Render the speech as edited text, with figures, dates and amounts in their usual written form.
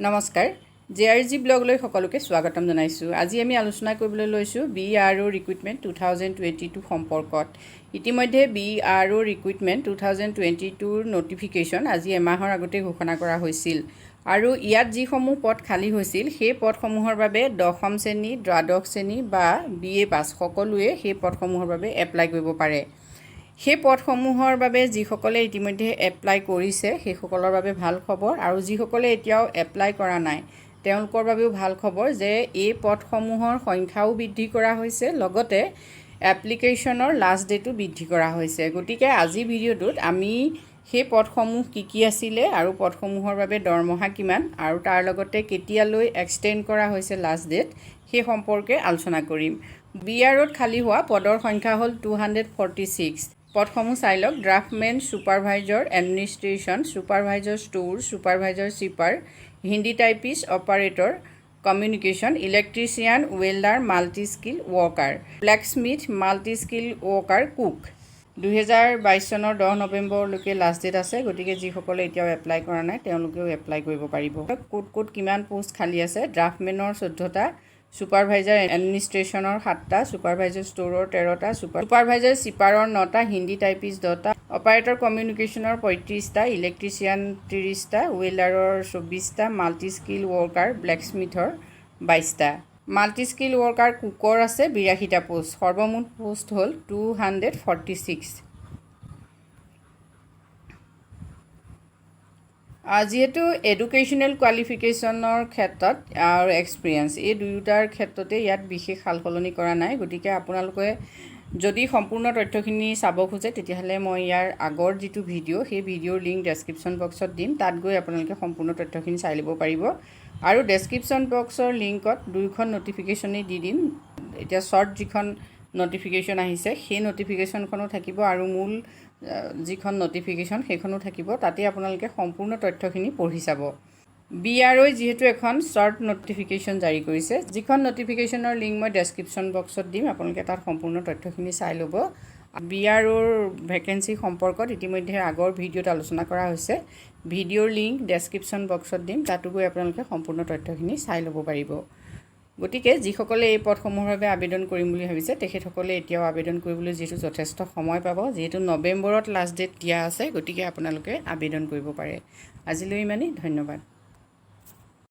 নমস্কাৰ জেআৰজি ব্লগলৈ সকলোকে স্বাগতম জনাইছোঁ। আজি আমি আলোচনা কৰিবলৈ লৈছোঁ BRO ৰিক্ৰুটমেণ্ট 2022 সম্পৰ্কত। ইতিমধ্যে BRO ৰিক্ৰুটমেণ্ট 2022ৰ নটিফিকেশ্যন আজি এমাহৰ আগতে ঘোষণা কৰা হৈছিল আৰু ইয়াত যিসমূহ পদ খালী হৈছিল সেই পদসমূহৰ বাবে দশম শ্ৰেণী, দ্বাদশ শ্ৰেণী বা BA পাছ সকলোৱে সেই পদসমূহৰ বাবে এপ্লাই কৰিব পাৰে। সেই পদসমূহৰ বাবে যিসকলে ইতিমধ্যে এপ্লাই কৰিছে সেইসকলৰ বাবে ভাল খবৰ আৰু যিসকলে এতিয়াও এপ্লাই কৰা নাই তেওঁলোকৰ বাবেও ভাল খবৰ যে এই পদসমূহৰ সংখ্যাও বৃদ্ধি কৰা হৈছে, লগতে এপ্লিকেশ্যনৰ লাষ্ট ডেটো বৃদ্ধি কৰা হৈছে। গতিকে আজি ভিডিঅ'টোত আমি সেই পদসমূহ কি আছিলে আৰু পদসমূহৰ বাবে দৰমহা কিমান আৰু তাৰ লগতে কেতিয়ালৈ এক্সটেণ্ড কৰা হৈছে লাষ্ট ডেট সেই সম্পৰ্কে আলোচনা কৰিম। BROত খালী হোৱা পদৰ সংখ্যা হ'ল 246। পদসমূহ চাই লওক। Draftsman, supervisor administration, supervisor store, supervisor shipper, Hindi typist, operator, communication, electrician, welder, multi skill worker, blacksmith, multi skill worker, cook. 2022 চনৰ 10 নৱেম্বৰলৈকে লাষ্ট ডেট আছে। গতিকে যিসকলে এতিয়াও এপ্লাই কৰা নাই তেওঁলোকেও এপ্লাই কৰিব পাৰিব। ক'ত কিমান পোষ্ট খালী আছে? ড্ৰাফটমেনৰ 14টা, ছুপাৰভাইজাৰ এডমিনিষ্ট্ৰেশ্যনৰ 7টা, ছুপাৰভাইজাৰ ষ্টোৰৰ 13টা, ছুপাৰভাইজাৰ শ্বিপাৰৰ 9টা, হিন্দী টাইপিষ্ট 10টা, অপাৰেটৰ কমিউনিকেশ্যনৰ 35টা, ইলেক্ট্ৰিচিয়ান 30টা, ৱেল্ডাৰৰ 24টা, মাল্টি স্কিল ৱৰ্কাৰ ব্লেকস্মিথৰ 22টা। মাল্টি স্কিল ৱৰ্কাৰ কুকৰ আছে 82টা পোষ্ট। সৰ্বমুঠ পোষ্ট হ'ল 246। যিহেতু এডুকেশ্যনেল কোৱালিফিকেশ্যনৰ ক্ষেত্ৰত আৰু এক্সপিৰিয়েঞ্চ এই দুয়োটাৰ ক্ষেত্ৰতে ইয়াত বিশেষ সাল সলনি কৰা নাই। গতিকে আপোনালোকে যদি সম্পূৰ্ণ তথ্যখিনি চাব খোজে তেতিয়াহ'লে মই ইয়াৰ আগৰ যিটো ভিডিঅ' সেই ভিডিঅ'ৰ লিংক ডেছক্ৰিপশ্যন বক্সত দিম, তাত গৈ আপোনালোকে সম্পূৰ্ণ তথ্যখিনি চাই ল'ব পাৰিব। আৰু ডেছক্ৰিপশ্যন বক্সৰ লিংকত দুয়োখন নটিফিকেশ্যনেই দি দিম। এতিয়া শ্বৰ্ট যিখন নটিফিকেশ্যন আহিছে সেই নটিফিকেশ্যনখনো থাকিব আৰু মূল যিখন নটিফিকেশ্যন সেইখনো থাকিব। তাতে আপোনালোকে সম্পূৰ্ণ তথ্যখিনি পঢ়ি চাব। BROই যিহেতু এখন শ্বৰ্ট নটিফিকেশ্যন জাৰি কৰিছে, যিখন নটিফিকেশ্যনৰ লিংক মই ডেছক্ৰিপশ্যন বক্সত দিম, আপোনালোকে তাত সম্পূৰ্ণ তথ্যখিনি চাই ল'ব। BROৰ ভেকেঞ্চি সম্পৰ্কত ইতিমধ্যে আগৰ ভিডিঅ'ত আলোচনা কৰা হৈছে। ভিডিঅ'ৰ লিংক ডেছক্ৰিপশ্যন বক্সত দিম, তাতো গৈ আপোনালোকে সম্পূৰ্ণ তথ্যখিনি চাই ল'ব পাৰিব। গতিকে যিসকলে এই পদসমূহৰ বাবে আবেদন কৰিম বুলি ভাবিছে তেখেতসকলে এতিয়াও আবেদন কৰিবলৈ যিহেতু যথেষ্ট সময় পাব, যিহেতু নৱেম্বৰত লাষ্ট ডেট দিয়া আছে, গতিকে আপোনালোকে আবেদন কৰিব পাৰে। আজিলৈ ইমানেই, ধন্যবাদ।